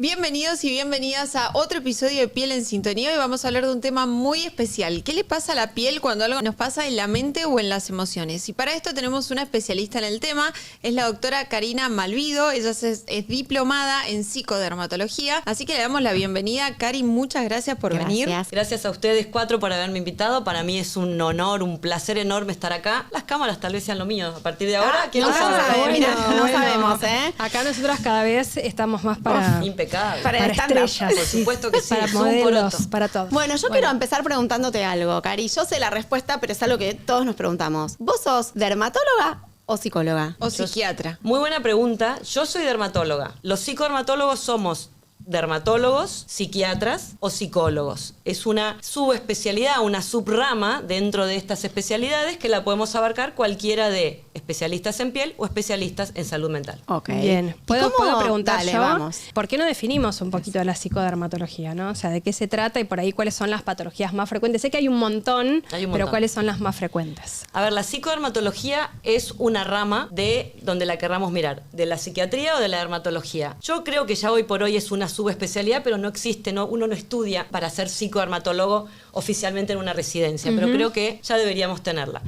Bienvenidos y bienvenidas a otro episodio de Piel en Sintonía. Hoy vamos a hablar de un tema muy especial. ¿Qué le pasa a la piel cuando algo nos pasa en la mente o en las emociones? Y para esto tenemos una especialista en el tema, es la doctora Karina Malvido. Ella es diplomada en psicodermatología, así que le damos la bienvenida. Cari, muchas gracias por venir. Gracias a ustedes cuatro por haberme invitado. Para mí es un honor, un placer enorme estar acá. Las cámaras tal vez sean lo mío. A partir de ahora, ¿quién lo sabe? No sabemos, ¿eh? Acá nosotras cada vez estamos más para... Impecable. Para el estrellas. Por supuesto que sí. Para es modelos, un para todo. Bueno, yo quiero empezar preguntándote algo, Cari. Yo sé la respuesta, pero es algo que todos nos preguntamos. ¿Vos sos dermatóloga o psicóloga? O psiquiatra. Muy buena pregunta. Yo soy dermatóloga. Los psicodermatólogos somos dermatólogos, psiquiatras o psicólogos. Es una subespecialidad, una subrama dentro de estas especialidades que la podemos abarcar cualquiera de especialistas en piel o especialistas en salud mental. Ok. Bien. ¿Puedo preguntar Dale, yo? vamos. ¿Por qué no definimos un poquito de la psicodermatología, no? O sea, ¿de qué se trata y por ahí cuáles son las patologías más frecuentes? Sé que hay un montón, pero ¿cuáles son las más frecuentes? A ver, la psicodermatología es una rama de donde la querramos mirar, de la psiquiatría o de la dermatología. Yo creo que ya hoy por hoy es una subespecialidad, pero no existe, uno no estudia para ser psicodermatólogo oficialmente en una residencia, pero creo que ya deberíamos tenerla.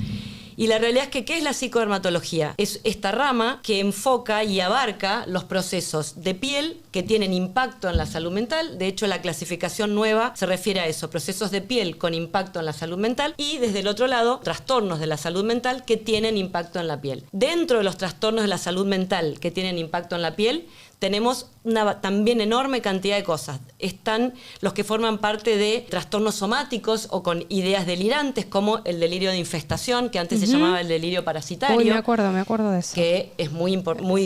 Y la realidad es que, ¿qué es la psicodermatología? Es esta rama que enfoca y abarca los procesos de piel que tienen impacto en la salud mental. De hecho, la clasificación nueva se refiere a eso, procesos de piel con impacto en la salud mental y, desde el otro lado, trastornos de la salud mental que tienen impacto en la piel. Dentro de los trastornos de la salud mental que tienen impacto en la piel, tenemos una también enorme cantidad de cosas. Están los que forman parte de trastornos somáticos o con ideas delirantes, como el delirio de infestación, que antes se llamaba el delirio parasitario. Uy, me acuerdo de eso. Que es muy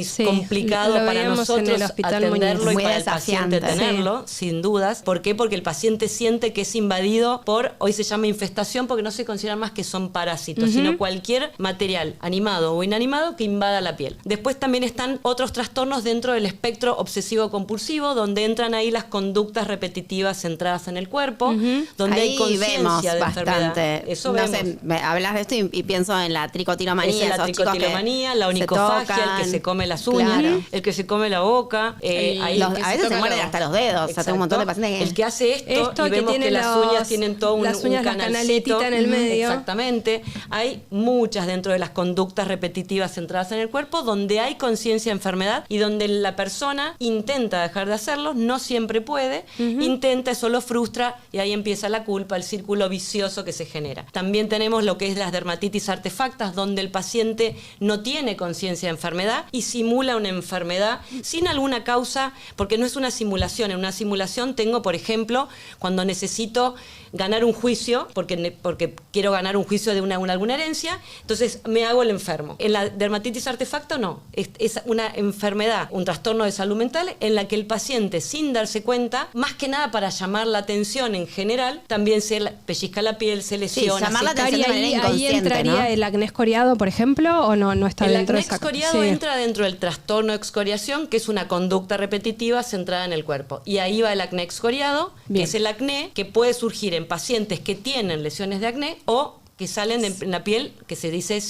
Sí, complicado lo para veíamos en nosotros el hospital atenderlo y Muy para el paciente desafiante. tenerlo, sin dudas. ¿Por qué? Porque el paciente siente que es invadido por, hoy se llama infestación, porque no se considera más que son parásitos, sino cualquier material animado o inanimado que invada la piel. Después también están otros trastornos dentro del espectro obsesivo-compulsivo, donde entran ahí las conductas repetitivas centradas en el cuerpo, donde Ahí hay conciencia de enfermedad. bastante. Eso no vemos. sé, hablas de esto y pienso en la tricotilomanía. Es la esos chicos que tricotilomanía, la se onicofagia, el que tocan. se come las uñas, Claro. el que se come la boca. Ahí A que se veces se toca muerden lo- hasta los dedos. O sea, tengo un montón de pacientes que... El que hace esto y que vemos tiene que las uñas tienen todo un las uñas, la canalcito. canaletita en el medio. Exactamente. Hay muchas dentro de las conductas repetitivas centradas en el cuerpo donde hay conciencia de enfermedad y donde la persona intenta dejar de hacerlo, no siempre puede, intenta, eso lo frustra y ahí empieza la culpa, el círculo vicioso que se genera. También tenemos lo que es las dermatitis artefactas, donde el paciente no tiene conciencia de enfermedad y simula una enfermedad sin alguna causa, porque no es una simulación. En una simulación tengo, por ejemplo, cuando necesito ganar un juicio, porque quiero ganar un juicio de alguna herencia, entonces me hago el enfermo. En la dermatitis artefacto no, es una enfermedad, un trastorno de salud mental en la que el paciente, sin darse cuenta, más que nada para llamar la atención en general, también se pellizca la piel, se lesiona. llamar la se atención cae. de manera Ahí inconsciente, entraría ¿no? el acné escoriado, por ejemplo, o no está El dentro acné de esa... excoriado Sí. entra dentro del trastorno de excoriación, que es una conducta repetitiva centrada en el cuerpo. Y ahí va el acné excoriado, Bien. que es el acné que puede surgir en pacientes que tienen lesiones de acné o que salen en la piel, que se dice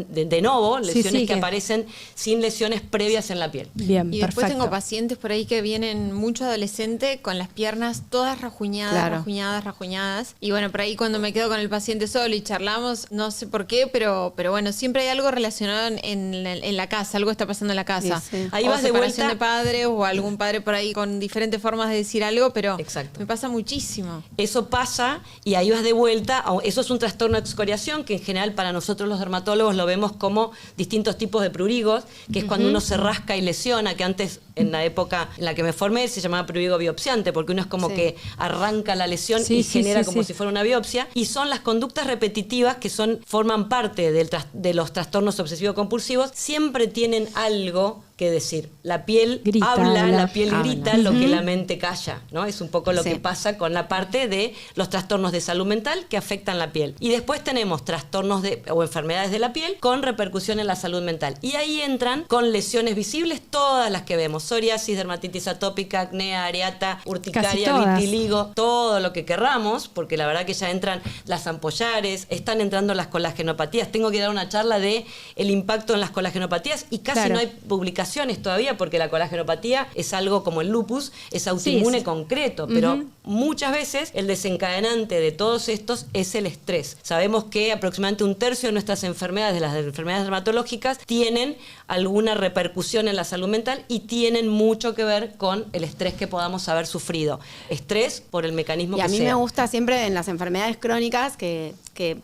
de novo, lesiones que aparecen sin lesiones previas en la piel. Bien, Y después perfecto. tengo pacientes por ahí que vienen mucho adolescente con las piernas todas rajuñadas, Claro. rajuñadas. Y bueno, por ahí cuando me quedo con el paciente solo y charlamos, no sé por qué, pero bueno, siempre hay algo relacionado en la casa, algo está pasando en la casa. Sí, sí. Ahí O vas de separación vuelta. de padres o algún padre por ahí con diferentes formas de decir algo, pero Exacto. me pasa muchísimo. Eso pasa y ahí vas de vuelta. Eso es un trastorno de excoriación que en general para nosotros los dermatólogos lo vemos como distintos tipos de prurigos, que es cuando uno se rasca y lesiona, que antes en la época en la que me formé se llamaba prurigo biopsiante, porque uno es como Sí. que arranca la lesión Sí, y sí, genera sí, como sí. si fuera una biopsia, y son las conductas repetitivas que forman parte de los trastornos obsesivo-compulsivos, siempre tienen algo que decir. La piel habla, la piel grita lo que la mente calla, ¿no? Es un poco lo Sí. que pasa con la parte de los trastornos de salud mental que afectan la piel. Y después tenemos trastornos o enfermedades de la piel con repercusión en la salud mental. Y ahí entran con lesiones visibles todas las que vemos: psoriasis, dermatitis atópica, acné, areata, urticaria, todas. vitiligo, todo lo que querramos, porque la verdad que ya entran las ampollares, están entrando las colagenopatías. Tengo que dar una charla de el impacto en las colagenopatías y casi Claro. no hay publicaciones indicaciones todavía, porque la colagenopatía es algo como el lupus, es autoinmune concreto, pero muchas veces el desencadenante de todos estos es el estrés. Sabemos que aproximadamente 1/3 de nuestras enfermedades, de las enfermedades dermatológicas, tienen alguna repercusión en la salud mental y tienen mucho que ver con el estrés que podamos haber sufrido. Estrés por el mecanismo que sea. Y a mí me gusta siempre en las enfermedades crónicas que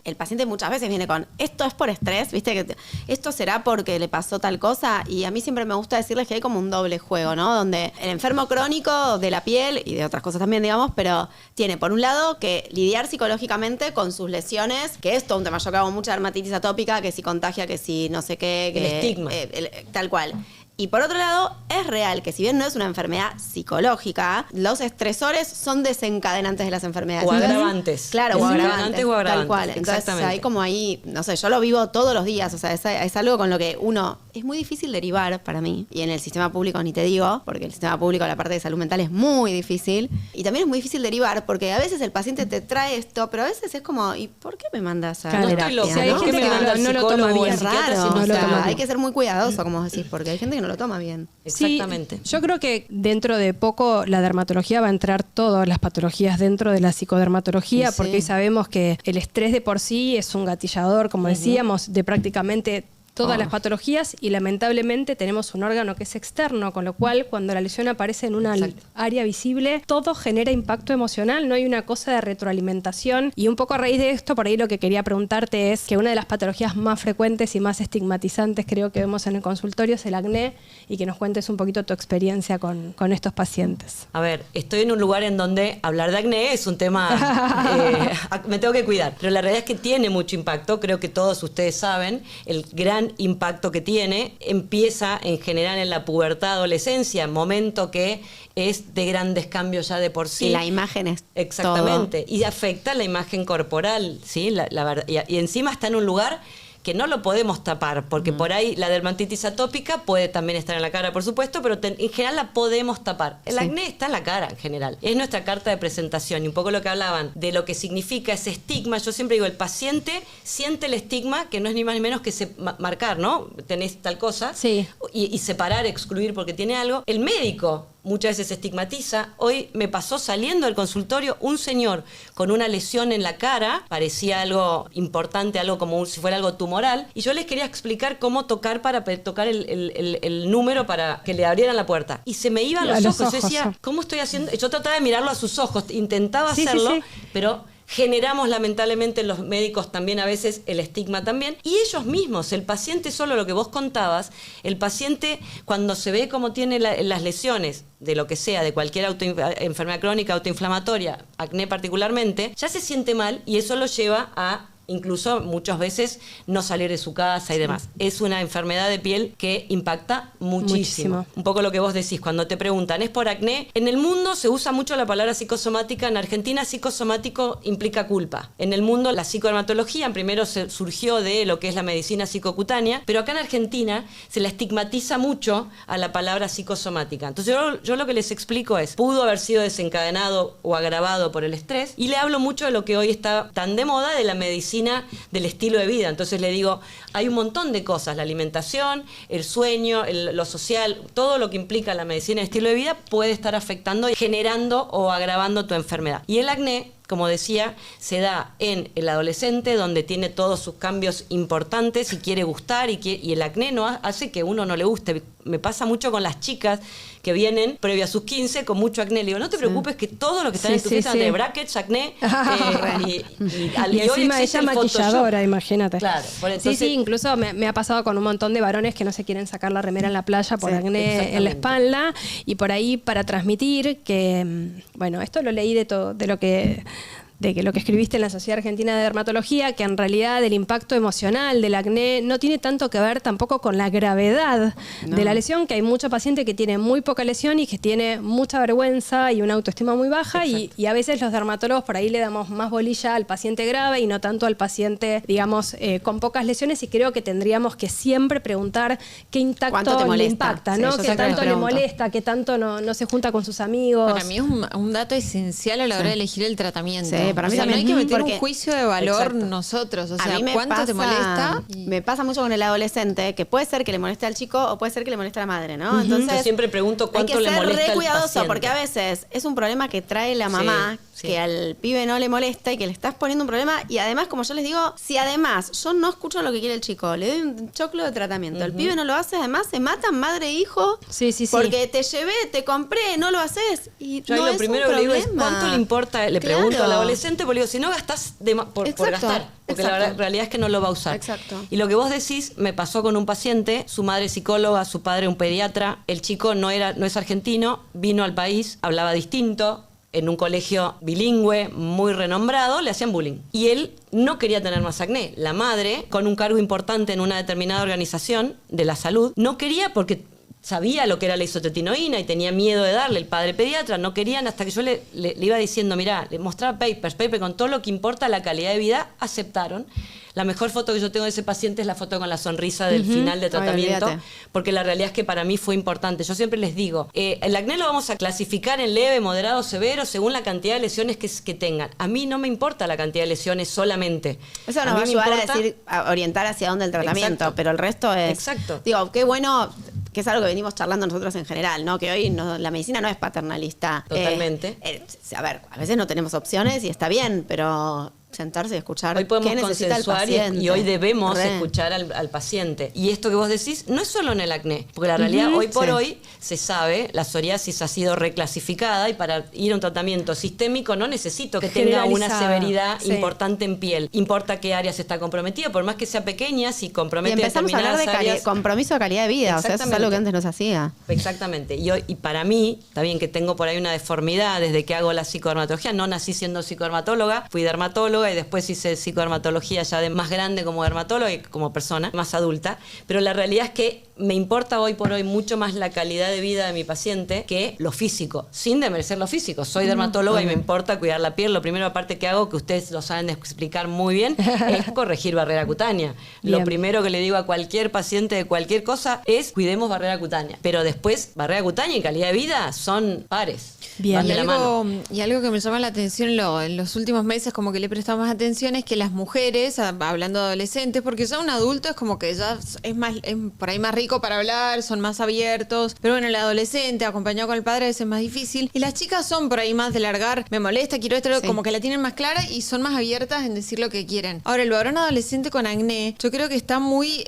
el paciente muchas veces viene con, esto es por estrés, ¿viste? Que esto será porque le pasó tal cosa. Y a mí siempre me gusta decirles que hay como un doble juego, ¿no? Donde el enfermo crónico de la piel y de otras cosas también, digamos, pero tiene por un lado que lidiar psicológicamente con sus lesiones, que es todo un tema. Yo hago mucha dermatitis atópica, que si contagia, que si no sé qué. El estigma. Tal cual. Y por otro lado, es real que si bien no es una enfermedad psicológica, los estresores son desencadenantes de las enfermedades. O agravantes. Claro, o agravantes. Tal cual. Entonces exactamente. hay como ahí, no sé, yo lo vivo todos los días. O sea, es algo con lo que uno... Es muy difícil derivar para mí. Y en el sistema público ni te digo, porque el sistema público, la parte de salud mental es muy difícil. Y también es muy difícil derivar, porque a veces el paciente te trae esto, pero a veces es como, ¿y por qué me mandas a terapia? No, ¿no? Hay gente que no lo toma bien. Es raro. Si no O lo sea, toma bien. hay que ser muy cuidadoso, como decís, porque hay gente que no lo toma bien. Exactamente. Sí, yo creo que dentro de poco la dermatología va a entrar todas las patologías dentro de la psicodermatología, Sí. porque hoy sabemos que el estrés de por sí es un gatillador, como decíamos, de prácticamente todas las patologías, y lamentablemente tenemos un órgano que es externo, con lo cual cuando la lesión aparece en una área visible, todo genera impacto emocional, no hay una cosa de retroalimentación. Y un poco a raíz de esto, por ahí lo que quería preguntarte es que una de las patologías más frecuentes y más estigmatizantes creo que vemos en el consultorio es el acné, y que nos cuentes un poquito tu experiencia con estos pacientes. A ver, estoy en un lugar en donde hablar de acné es un tema, me tengo que cuidar, pero la realidad es que tiene mucho impacto, creo que todos ustedes saben, el gran impacto que tiene empieza en general en la pubertad, adolescencia, momento que es de grandes cambios ya de por sí. Y la imagen es exactamente, todo. y afecta la imagen corporal, ¿sí? Y encima está en un lugar que no lo podemos tapar, porque por ahí la dermatitis atópica puede también estar en la cara, por supuesto, pero en general la podemos tapar. El acné está en la cara en general. Es nuestra carta de presentación, y un poco lo que hablaban de lo que significa ese estigma. Yo siempre digo, el paciente siente el estigma, que no es ni más ni menos que marcar, ¿no? Tenés tal cosa, sí. y separar, excluir porque tiene algo. El médico muchas veces se estigmatiza. Hoy me pasó saliendo del consultorio un señor con una lesión en la cara, parecía algo importante, algo como si fuera algo tumoral, y yo les quería explicar cómo tocar para tocar el número para que le abrieran la puerta. Y se me iban los ojos. Yo decía, ¿cómo estoy haciendo? Yo trataba de mirarlo a sus ojos, intentaba hacerlo, pero... generamos lamentablemente los médicos también a veces el estigma también, y ellos mismos, el paciente, solo lo que vos contabas, el paciente cuando se ve cómo tiene las lesiones de lo que sea, de cualquier enfermedad crónica, autoinflamatoria, acné particularmente, ya se siente mal, y eso lo lleva a incluso muchas veces no salir de su casa y demás. Es una enfermedad de piel que impacta muchísimo. Un poco lo que vos decís, cuando te preguntan, ¿es por acné? En el mundo se usa mucho la palabra psicosomática. En Argentina, psicosomático implica culpa. En el mundo, la psicodermatología primero surgió de lo que es la medicina psicocutánea, pero acá en Argentina se la estigmatiza mucho a la palabra psicosomática. Entonces yo lo que les explico es, pudo haber sido desencadenado o agravado por el estrés, y le hablo mucho de lo que hoy está tan de moda, de la medicina del estilo de vida. Entonces le digo, hay un montón de cosas, la alimentación, el sueño, lo social, todo lo que implica la medicina del estilo de vida puede estar afectando y generando o agravando tu enfermedad. Y el acné, como decía, se da en el adolescente, donde tiene todos sus cambios importantes y quiere gustar, y el acné no hace que uno no le guste. Me pasa mucho con las chicas que vienen previo a sus 15 con mucho acné. Le digo, no te preocupes, que todo lo que están en tu fiesta de brackets, acné, y encima ella maquilladora, imagínate. Claro, entonces, sí, incluso me ha pasado con un montón de varones que no se quieren sacar la remera en la playa por acné en la espalda, y por ahí para transmitir que, bueno, esto lo leí de lo que escribiste en la Sociedad Argentina de Dermatología, que en realidad el impacto emocional del acné no tiene tanto que ver tampoco con la gravedad de la lesión, que hay mucho paciente que tiene muy poca lesión y que tiene mucha vergüenza y una autoestima muy baja, y a veces los dermatólogos por ahí le damos más bolilla al paciente grave y no tanto al paciente, digamos, con pocas lesiones, y creo que tendríamos que siempre preguntar qué impacto le impacta, ¿no? Qué tanto le molesta, qué tanto no se junta con sus amigos. Para mí es un dato esencial a la hora de elegir el tratamiento. Sí, para O mí sea, no también. hay que meter porque un juicio de valor Exacto. nosotros. O a sea, mí me ¿cuánto pasa, te molesta? Me pasa mucho con el adolescente, que puede ser que le moleste al chico o puede ser que le moleste a la madre, ¿no? Entonces, Yo siempre pregunto cuánto hay que le ser molesta re al cuidadoso, paciente. porque a veces es un problema que trae la mamá, Sí. que al pibe no le molesta y que le estás poniendo un problema. Y además, como yo les digo, si además yo no escucho lo que quiere el chico, le doy un choclo de tratamiento, el pibe no lo hace, además se matan madre e hijo. Sí, sí, sí. Porque te llevé, te compré, no lo haces. Y Yo ahí no lo es primero un que le digo es problema. cuánto le importa, le Claro. pregunto al adolescente, porque digo, si no gastás por Exacto, gastar, porque la exacto. realidad es que no lo va a usar. Exacto. Y lo que vos decís me pasó con un paciente, su madre psicóloga, su padre un pediatra, el chico no es argentino, vino al país, hablaba distinto, en un colegio bilingüe muy renombrado, le hacían bullying. Y él no quería tener más acné. La madre, con un cargo importante en una determinada organización de la salud, no quería porque sabía lo que era la isotretinoína y tenía miedo de darle. El padre pediatra no querían, hasta que yo le iba diciendo, mirá, le mostraba papers con todo lo que importa la calidad de vida, aceptaron. La mejor foto que yo tengo de ese paciente es la foto con la sonrisa del final de tratamiento, olvídate. porque la realidad es que para mí fue importante. Yo siempre les digo, el acné lo vamos a clasificar en leve, moderado, severo, según la cantidad de lesiones que tengan. A mí no me importa la cantidad de lesiones solamente. Eso nos mí va a me ayudar importa- a orientar hacia dónde el tratamiento, Exacto. pero el resto es... Exacto. Digo, qué bueno, que es algo que venimos charlando nosotros en general, ¿no? Que hoy la medicina no es paternalista. Totalmente. A ver, a veces no tenemos opciones y está bien, pero sentarse y escuchar Hoy podemos qué necesita el consensuar paciente. y hoy debemos Re. escuchar al paciente. Y esto que vos decís no es solo en el acné, porque la realidad hoy por sí. hoy se sabe, la psoriasis ha sido reclasificada y para ir a un tratamiento sistémico no necesito que tenga una Generalizada, severidad sí. importante en piel. Importa qué áreas está comprometido, por más que sea pequeña, si Y compromete empezamos a hablar de determinadas áreas. compromiso de calidad de vida, o sea, eso es Exactamente. algo que antes no se hacía. Exactamente. Y para mí, está bien que tengo por ahí una deformidad desde que hago la psicodermatología. No nací siendo psicodermatóloga, fui dermatóloga y después hice psicodermatología ya de más grande como dermatóloga y como persona más adulta. Pero la realidad es que me importa hoy por hoy mucho más la calidad de vida de mi paciente que lo físico, sin demerecer lo físico. Soy dermatóloga y me importa cuidar la piel. Lo primero, aparte que hago, que ustedes lo saben explicar muy bien, es corregir barrera cutánea. Lo Bien. primero que le digo a cualquier paciente de cualquier cosa es cuidemos barrera cutánea. Pero después, barrera cutánea y calidad de vida son pares. Bien. Van Y de la mano. algo que me llama la atención en los últimos meses, como que le he prestado más atención, es que las mujeres, hablando de adolescentes, porque ya un adulto es como que ya es por ahí más rico para hablar, son más abiertos, pero bueno, el adolescente acompañado con el padre a veces es más difícil. Y las chicas son por ahí más de largar, me molesta, quiero esto, Sí. como que la tienen más clara y son más abiertas en decir lo que quieren. Ahora, el varón adolescente con acné, yo creo que está muy...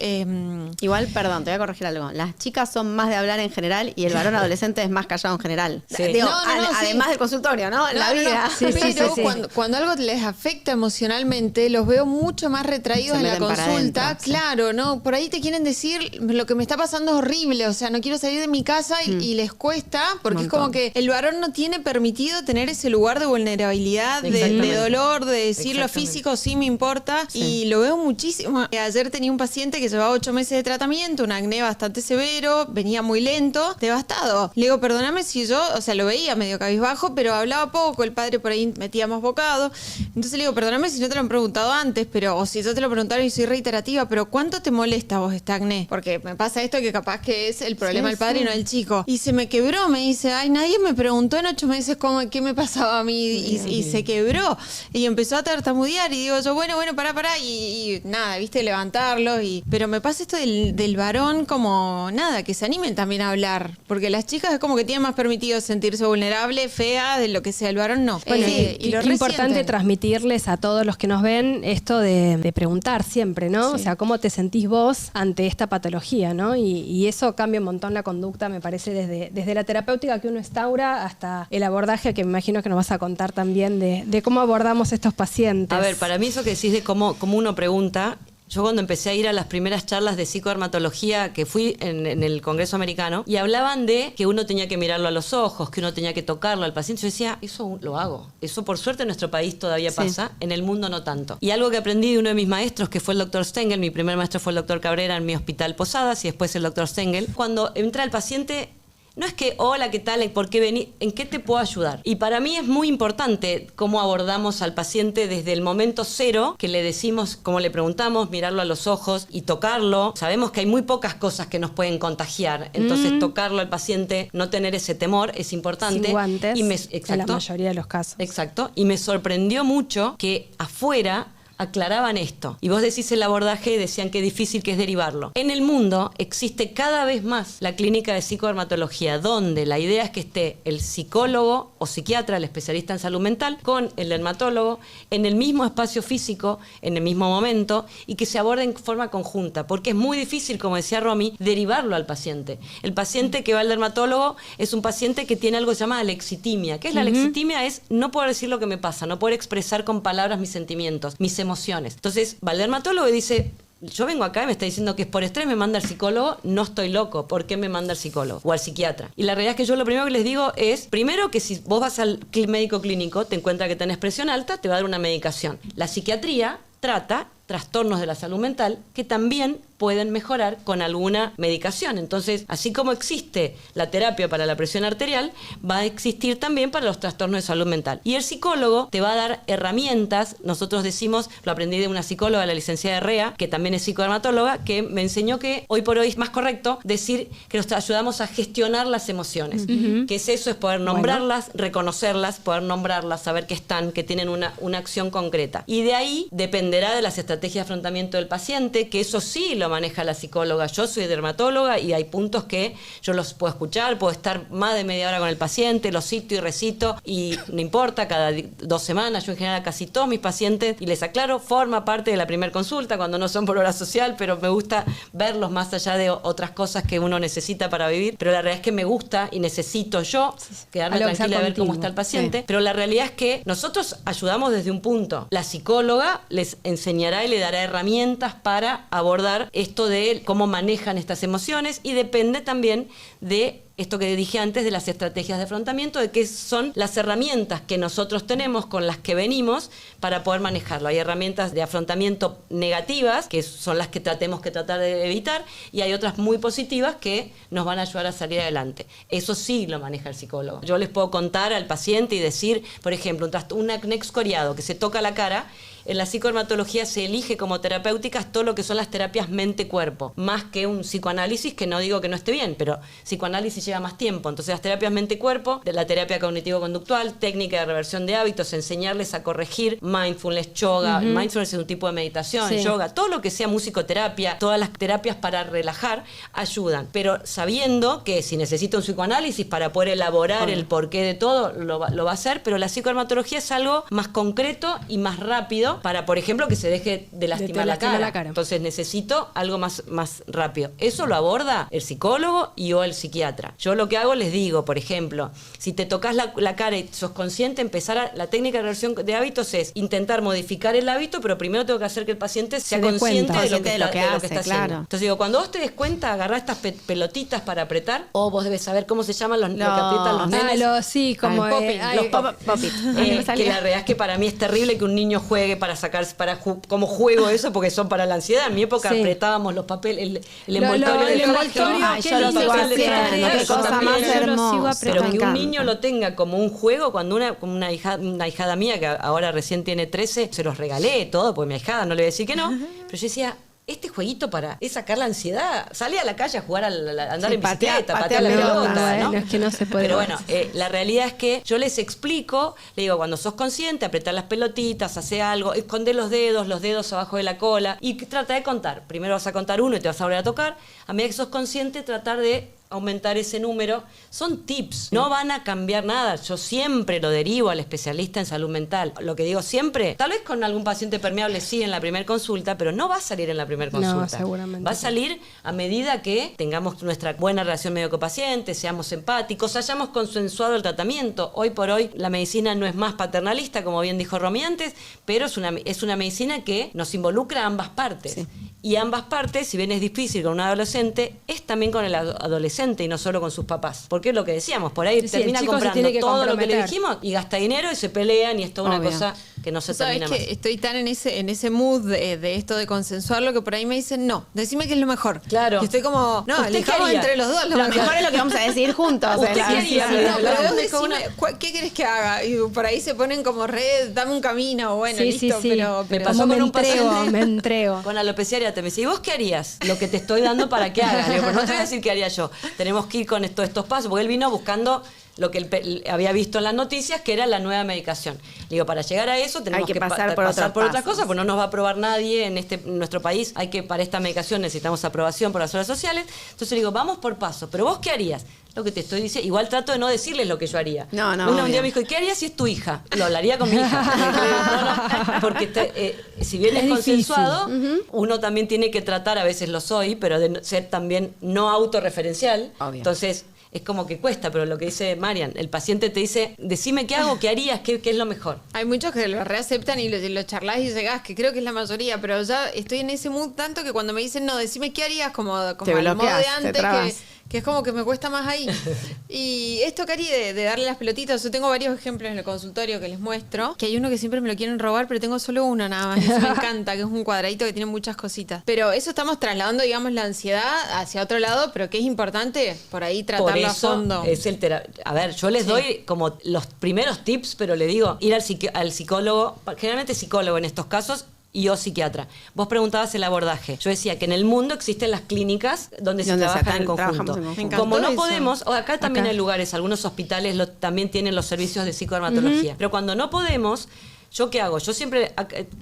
Igual, perdón, te voy a corregir algo. Las chicas son más de hablar en general y el varón adolescente es más callado en general. Sí. Digo, No, sí. además del consultorio, ¿no? La No, no, vida. no. Sí, sí, Pero sí, sí. cuando algo les afecta emocionalmente, los veo mucho más retraídos Se en la meten para consulta. adentro, sí. Claro, ¿no? Por ahí te quieren decir, lo que me está pasando es horrible, o sea, no quiero salir de mi casa y les cuesta, porque Un es como montón. que el varón no tiene permitido tener ese lugar de vulnerabilidad, de Exactamente. dolor, de decir lo Exactamente. físico sí me importa. Y lo veo muchísimo. Ayer tenía un paciente que llevaba 8 meses de tratamiento, un acné bastante severo, venía muy lento, devastado. Le digo, perdóname si yo, o sea, lo veía medio cabizbajo, pero hablaba poco, el padre por ahí metía más bocado. Entonces le digo, perdóname si no te lo han preguntado antes, pero o si yo te lo preguntaron y soy reiterativa, pero ¿cuánto te molesta a vos este acné? Porque me pasa esto que capaz que es el problema Sí, del padre sí. y no del chico. Y se me quebró, me dice, ay, nadie me preguntó en 8 meses qué me pasaba a mí y se quebró. Y empezó a tartamudear y digo yo, bueno, pará, y nada, viste, levantarlo. Pero me pasa esto del varón como, nada, que se animen también a hablar, porque las chicas es como que tienen más permitido sentirse vulnerable, fea, de lo que sea, el varón no. Bueno, Y lo qué importante resienten. transmitirles a todos los que nos ven esto de preguntar siempre, ¿no? O sea, cómo te sentís vos ante esta patología, ¿no? Y eso cambia un montón la conducta, me parece, desde la terapéutica que uno instaura hasta el abordaje que me imagino que nos vas a contar también de cómo abordamos estos pacientes. A ver, para mí eso que decís de cómo uno pregunta, yo cuando empecé a ir a las primeras charlas de psicodermatología que fui en el Congreso Americano y hablaban de que uno tenía que mirarlo a los ojos, que uno tenía que tocarlo al paciente, yo decía, eso lo hago. Eso por suerte en nuestro país todavía pasa, en el mundo no tanto. Y algo que aprendí de uno de mis maestros, que fue el doctor Stengel, mi primer maestro fue el doctor Cabrera en mi hospital Posadas y después el doctor Stengel, cuando entra el paciente no es que, hola, ¿qué tal? ¿Por qué venís? ¿En qué te puedo ayudar? Y para mí es muy importante cómo abordamos al paciente desde el momento cero, que le decimos, como le preguntamos, mirarlo a los ojos y tocarlo. Sabemos que hay muy pocas cosas que nos pueden contagiar, entonces tocarlo al paciente, no tener ese temor, es importante. Sin guantes, Exacto, en la mayoría de los casos. Exacto, y me sorprendió mucho que afuera aclaraban esto. Y vos decís el abordaje y decían qué difícil que es derivarlo. En el mundo existe cada vez más la clínica de psicodermatología, donde la idea es que esté el psicólogo o psiquiatra, el especialista en salud mental, con el dermatólogo, en el mismo espacio físico, en el mismo momento, y que se aborde en forma conjunta, porque es muy difícil, como decía Romy, derivarlo al paciente. El paciente que va al dermatólogo es un paciente que tiene algo llamado alexitimia. ¿Qué es la alexitimia? Es no poder decir lo que me pasa, no poder expresar con palabras mis sentimientos, mis emociones. Entonces va al dermatólogo y dice, yo vengo acá y me está diciendo que es por estrés, me manda el psicólogo, no estoy loco, ¿por qué me manda el psicólogo o al psiquiatra? Y la realidad es que yo lo primero que les digo es, primero que si vos vas al médico clínico, te encuentra que tenés presión alta, te va a dar una medicación. La psiquiatría trata trastornos de la salud mental que también pueden mejorar con alguna medicación. Entonces, así como existe la terapia para la presión arterial, va a existir también para los trastornos de salud mental. Y el psicólogo te va a dar herramientas. Nosotros decimos, lo aprendí de una psicóloga, la licenciada Herrea, que también es psicodermatóloga, que me enseñó que hoy por hoy es más correcto decir que nos ayudamos a gestionar las emociones. Que es eso, es poder nombrarlas, reconocerlas, poder nombrarlas, saber que están, que tienen una acción concreta. Y de ahí dependerá de las estrategias de afrontamiento del paciente, que eso sí lo maneja la psicóloga. Yo soy dermatóloga y hay puntos que yo los puedo escuchar, puedo estar más de media hora con el paciente, lo cito y recito y no importa, cada 2 semanas, yo en general a casi todos mis pacientes, y les aclaro, forma parte de la primera consulta cuando no son por hora social, pero me gusta verlos más allá de otras cosas que uno necesita para vivir, pero la realidad es que me gusta y necesito yo quedarme tranquila a ver cómo está el paciente, pero la realidad es que nosotros ayudamos desde un punto. La psicóloga les enseñará y le dará herramientas para abordar esto de cómo manejan estas emociones, y depende también de esto que dije antes de las estrategias de afrontamiento, de qué son las herramientas que nosotros tenemos, con las que venimos, para poder manejarlo. Hay herramientas de afrontamiento negativas, que son las que tenemos que tratar de evitar, y hay otras muy positivas que nos van a ayudar a salir adelante. Eso sí lo maneja el psicólogo. Yo les puedo contar al paciente y decir, por ejemplo, un acné excoriado que se toca la cara. En la psicodermatología se elige como terapéuticas todo lo que son las terapias mente-cuerpo, más que un psicoanálisis, que no digo que no esté bien, pero psicoanálisis lleva más tiempo. Entonces las terapias mente-cuerpo, de la terapia cognitivo-conductual, técnica de reversión de hábitos, enseñarles a corregir mindfulness, yoga. Mindfulness es un tipo de meditación, yoga, todo lo que sea musicoterapia, todas las terapias para relajar ayudan, pero sabiendo que si necesita un psicoanálisis para poder elaborar el porqué de todo, lo va a hacer, pero la psicodermatología es algo más concreto y más rápido para, por ejemplo, que se deje de lastimar la cara. Entonces necesito algo más rápido. Eso lo aborda el psicólogo y o el psiquiatra. Yo lo que hago, les digo, por ejemplo, si te tocas la cara y sos consciente, la técnica de reversión de hábitos es intentar modificar el hábito, pero primero tengo que hacer que el paciente sea consciente de lo que está haciendo. Entonces digo, cuando vos te des cuenta, agarrá estas pelotitas para apretar, o vos debes saber cómo se llaman lo que aprietan los nenes. Los pop-it. Que la realidad es que para mí es terrible que un niño juegue como juego eso, porque son para la ansiedad. En mi época apretábamos los papeles, el envoltorio del Yo lo sigo haciendo, qué cosa más hermosa. Pero que un niño lo tenga como un juego, cuando una ahijada mía, que ahora recién tiene 13, se los regalé todo, porque mi ahijada no le voy a decir que no, pero yo decía, este jueguito es sacar la ansiedad. Salí a la calle a jugar, a andar en bicicleta, patear la pelota, ¿no? Es que no se puede. Pero bueno, la realidad es que yo les explico, le digo, cuando sos consciente, apretar las pelotitas, hace algo, esconde los dedos abajo de la cola, y trata de contar. Primero vas a contar uno y te vas a volver a tocar. A medida que sos consciente, tratar de aumentar ese número. Son tips, no van a cambiar nada. Yo siempre lo derivo al especialista en salud mental. Lo que digo siempre, tal vez con algún paciente permeable sí en la primera consulta, pero no va a salir en la primera consulta. No, seguramente. Va a salir a medida que tengamos nuestra buena relación médico-paciente, seamos empáticos, hayamos consensuado el tratamiento. Hoy por hoy la medicina no es más paternalista, como bien dijo Romy antes, pero es una medicina que nos involucra a ambas partes. Sí. Y ambas partes, si bien es difícil con un adolescente, es también con el adolescente y no solo con sus papás. Porque es lo que decíamos, por ahí termina comprando todo lo que le dijimos y gasta dinero y se pelean y es toda una cosa que no se ¿Sabes termina más. que estoy tan en ese mood de esto de consensuarlo que por ahí me dicen, no, decime qué es lo mejor? Claro. Y estoy como, no, ¿Usted qué elijamos haría? entre los dos Lo mejor es lo que vamos a decidir juntos. ¿Usted la qué haría? decisión. No, pero vos Con una- decime, ¿qué querés que haga? Y por ahí se ponen como dame un camino, bueno, Sí, listo, sí, sí. pero Me pasó Como con un entrego, paciente me entrego. con alopecia areata. Me dice, ¿y vos qué harías? Lo que te estoy dando para que hagas. Le digo, pero no te voy a decir qué haría yo. Tenemos que ir con estos pasos, porque él vino buscando lo que él había visto en las noticias, que era la nueva medicación. Le digo, para llegar a eso tenemos Hay que pasar por pasar otros por otras pasos. cosas, pues no nos va a aprobar nadie en nuestro país. Para esta medicación necesitamos aprobación por las obras sociales. Entonces le digo, vamos por pasos. ¿Pero vos qué harías? Lo que te estoy diciendo. Igual trato de no decirles lo que yo haría. No, Un día obvio. me dijo, ¿y qué harías si es tu hija? Lo hablaría con mi hija. No, porque si bien es difícil. consensuado, uno también tiene que tratar, a veces lo soy, pero de ser también no autorreferencial. Obvio. Entonces, es como que cuesta, pero lo que dice Marian, el paciente te dice, decime qué hago, qué harías, qué es lo mejor. Hay muchos que lo reaceptan y lo charlas y llegás, que creo que es la mayoría, pero ya estoy en ese mood tanto que cuando me dicen, no, decime qué harías, como al modo bloqueas, de te antes, trabas. que es como que me cuesta más ahí. Y esto, Cari, de darle las pelotitas, yo tengo varios ejemplos en el consultorio que les muestro, que hay uno que siempre me lo quieren robar, pero tengo solo uno nada más, y eso me encanta, que es un cuadradito que tiene muchas cositas. Pero eso estamos trasladando, digamos, la ansiedad hacia otro lado, pero que es importante por ahí Por tratarlo a eso fondo. es a ver, yo les doy como los primeros tips, pero le digo, ir al psicólogo, generalmente psicólogo en estos casos, y o psiquiatra. Vos preguntabas el abordaje. Yo decía que en el mundo existen las clínicas donde se trabaja en trabajamos conjunto. en conjunto. Me encantó Como no eso. podemos, o acá también hay lugares, algunos hospitales también tienen los servicios de psicodermatología. Pero cuando no podemos, ¿yo qué hago? Yo siempre,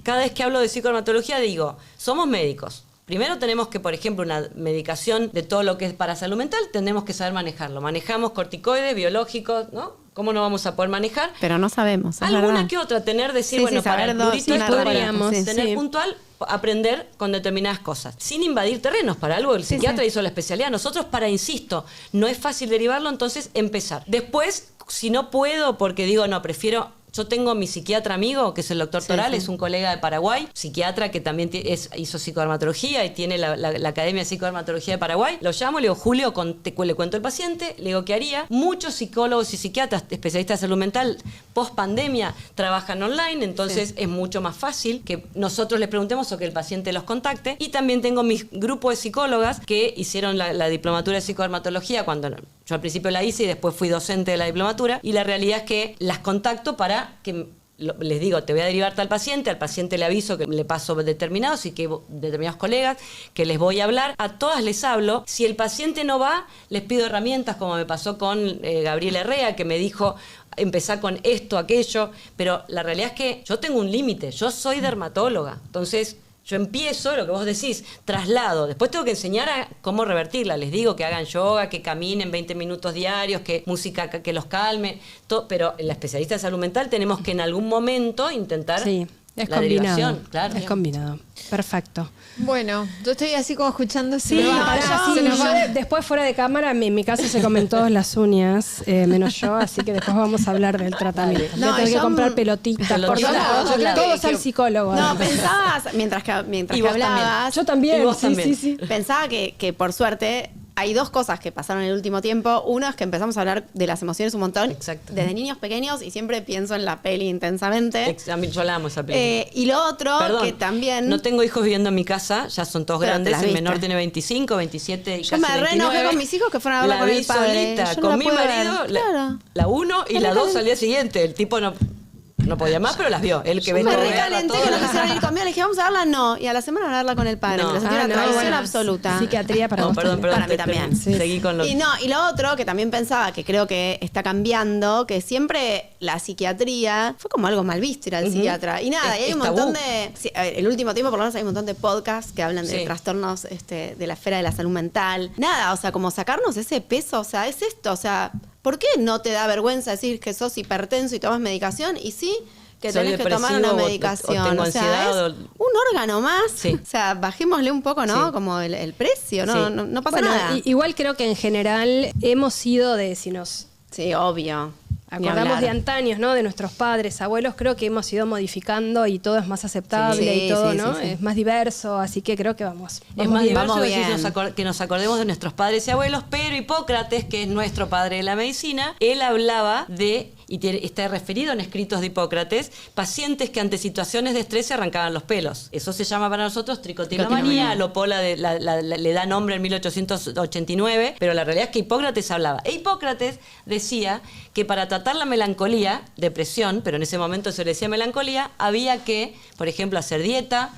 cada vez que hablo de psicodermatología, digo, somos médicos. Primero tenemos que, por ejemplo, una medicación de todo lo que es para salud mental, tenemos que saber manejarlo. Manejamos corticoides, biológicos, ¿no? ¿Cómo no vamos a poder manejar? Pero no sabemos. Es Alguna verdad. que otra, decir, Sí, bueno, sí, para saber el dos, plurito una esto, podríamos, para sí. tener puntual, aprender con determinadas cosas, sin invadir terrenos. Para algo el psiquiatra hizo la especialidad. Nosotros, insisto, no es fácil derivarlo, entonces empezar. Después, si no puedo, porque digo, no, prefiero... Yo tengo mi psiquiatra amigo, que es el doctor Toral, es un colega de Paraguay, psiquiatra que también hizo psicodermatología y tiene la Academia de Psicodermatología de Paraguay. Lo llamo, le digo, Julio, le cuento al paciente, le digo, ¿qué haría? Muchos psicólogos y psiquiatras, especialistas de salud mental, post pandemia, trabajan online, entonces es mucho más fácil que nosotros les preguntemos o que el paciente los contacte. Y también tengo mi grupo de psicólogas que hicieron la diplomatura de psicodermatología cuando... Yo al principio la hice y después fui docente de la diplomatura y la realidad es que las contacto para que les digo, te voy a derivarte al paciente le aviso que le paso determinados y que determinados colegas que les voy a hablar, a todas les hablo. Si el paciente no va, les pido herramientas, como me pasó con Gabriel Herrea, que me dijo empezar con esto, aquello, pero la realidad es que yo tengo un límite, yo soy dermatóloga, entonces... Yo empiezo, lo que vos decís, traslado. Después tengo que enseñar a cómo revertirla. Les digo que hagan yoga, que caminen 20 minutos diarios, que música que los calme. Pero en la especialista de salud mental tenemos que en algún momento intentar Sí, es la combinado. derivación. Claro. Es combinado. Perfecto. Bueno, yo estoy así como escuchando. Sí, después fuera de cámara, en mi casa se comen todas las uñas, menos yo, así que después vamos a hablar del tratamiento. Voy a tener que comprar pelotitas por Pelotitas, todos yo creo que- todos al psicólogo. No, pensabas, mientras que Y vos hablabas, Yo también, Y vos sí, también. sí. pensaba que por suerte hay dos cosas que pasaron en el último tiempo. Uno es que empezamos a hablar de las emociones un montón Exacto. desde niños pequeños y siempre pienso en la peli intensamente. A mí yo la amo esa película. Y lo otro, Perdón, que también... no tengo hijos viviendo en mi casa, ya son todos Pero te grandes, las el viste. menor tiene 25, 27 y Yo casi me re 29. enojé con mis hijos que fueron a verla La con vi el padre. solita, Yo no con la mi pude ver. marido, Claro. la 1 y la 2 al día siguiente. El tipo no podía más, pero las vio. Él que ve Me todo, recalenté todo. que no quisieron ir conmigo. Le dije, vamos a verla, no. Y a la semana a verla con el padre. No. Me lo sentí una no, traición bueno, absoluta. Psiquiatría para No, vos perdón, también. Para mí también. Seguí con lo Y lo otro que también pensaba, que creo que está cambiando, que siempre la psiquiatría fue como algo mal visto ir al psiquiatra. Y nada, y hay un Es montón tabú. de... sí, a ver, el último tiempo por lo menos hay un montón de podcasts que hablan de Sí. trastornos de la esfera de la salud mental. Nada, o sea, como sacarnos ese peso, o sea, es esto, o sea, ¿por qué no te da vergüenza decir que sos hipertenso y tomas medicación? Y sí... que Soy tenés que tomar una depresivo o medicación. tengo o sea, ansiedad es un órgano más. Sí. O sea, bajémosle un poco, ¿no? Sí. Como el precio, ¿no? Sí. No pasa Bueno, nada. igual creo que en general hemos sido si nos Sí, obvio. Ni acordamos hablar. de antaños, ¿no? De nuestros padres, abuelos, creo que hemos ido modificando y todo es más aceptable Sí, y todo, sí, ¿no? sí, sí. Es más diverso, así que creo que vamos. Es más bien, diverso vamos decir bien. que nos acordemos de nuestros padres y abuelos, pero Hipócrates, que es nuestro padre de la medicina, él hablaba de y está referido en escritos de Hipócrates, pacientes que ante situaciones de estrés se arrancaban los pelos. Eso se llama para nosotros tricotilomanía. Lopola le da nombre en 1889, pero la realidad es que Hipócrates hablaba. E Hipócrates decía que para tratar la melancolía, depresión, pero en ese momento se le decía melancolía, había que, por ejemplo, hacer dieta,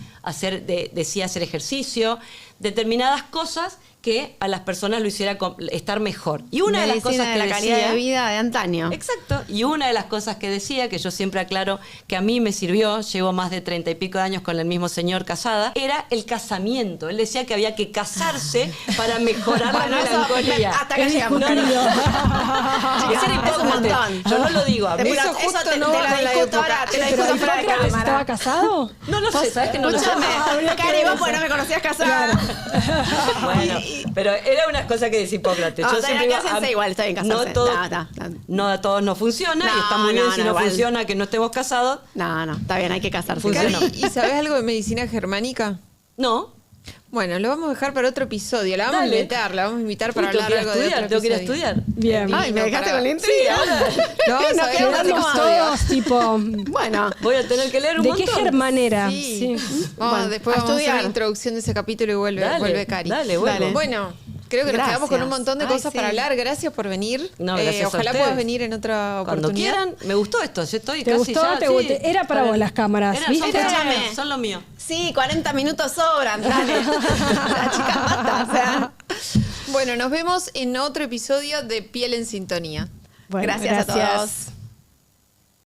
decía hacer ejercicio, determinadas cosas que a las personas lo hiciera estar mejor. Y una de las cosas que la calidad decía, de vida de antaño. Exacto. Y una de las cosas que decía, que yo siempre aclaro que a mí me sirvió, llevo más de 30 y pico de años con el mismo señor casada, era el casamiento. Él decía que había que casarse para mejorar la melancolía. Hasta que llegamos. Ese era Hipócrates. Yo no lo digo. A mí Eso te lo discuto ahora, te lo discuto fuera de cámara. ¿Estaba casado? No lo sé, ¿sabes que no lo sé? Escúchame, Cari, vos porque no me conocías casada. Bueno, pero era una cosa que decía Hipócrates. No, Yo está bien, siempre hay que hacerse igual, está bien casarse. No a todos nos funciona, y está muy bien si no igual. funciona que no estemos casados. No, está bien, hay que casarse. Funciona. Cari, ¿y sabés algo de medicina germánica? No. Bueno, lo vamos a dejar para otro episodio. La vamos Dale. la vamos a invitar para Uy, tengo hablar que ir a algo de estudiar, otro tengo que ir a episodio. estudiar. Bien. Ay, me dejaste con la Sí, intriga. No, vamos a ver quedamos otro como episodio. Todos, tipo, Bueno, Voy a tener que leer un ¿de montón. qué germanera? Sí. Bueno, Después a vamos a hacer estudiar. la introducción de ese capítulo y vuelve Cari. Dale, vuelvo. Bueno, creo que nos Gracias. quedamos con un montón de Ay, cosas sí. para hablar. Gracias por venir. No, gracias a ojalá ustedes. puedas venir en otra Cuando oportunidad. quieran. Me gustó esto. Yo estoy ¿Te casi gustó? ya. ¿Te sí. gustó? Era para vos las cámaras, Son ¿viste? Escúchame. son lo mío. sí, 40 minutos sobran, dale. La chica mata, o sea. Bueno, nos vemos en otro episodio de Piel en Sintonía. Bueno, Gracias a todos.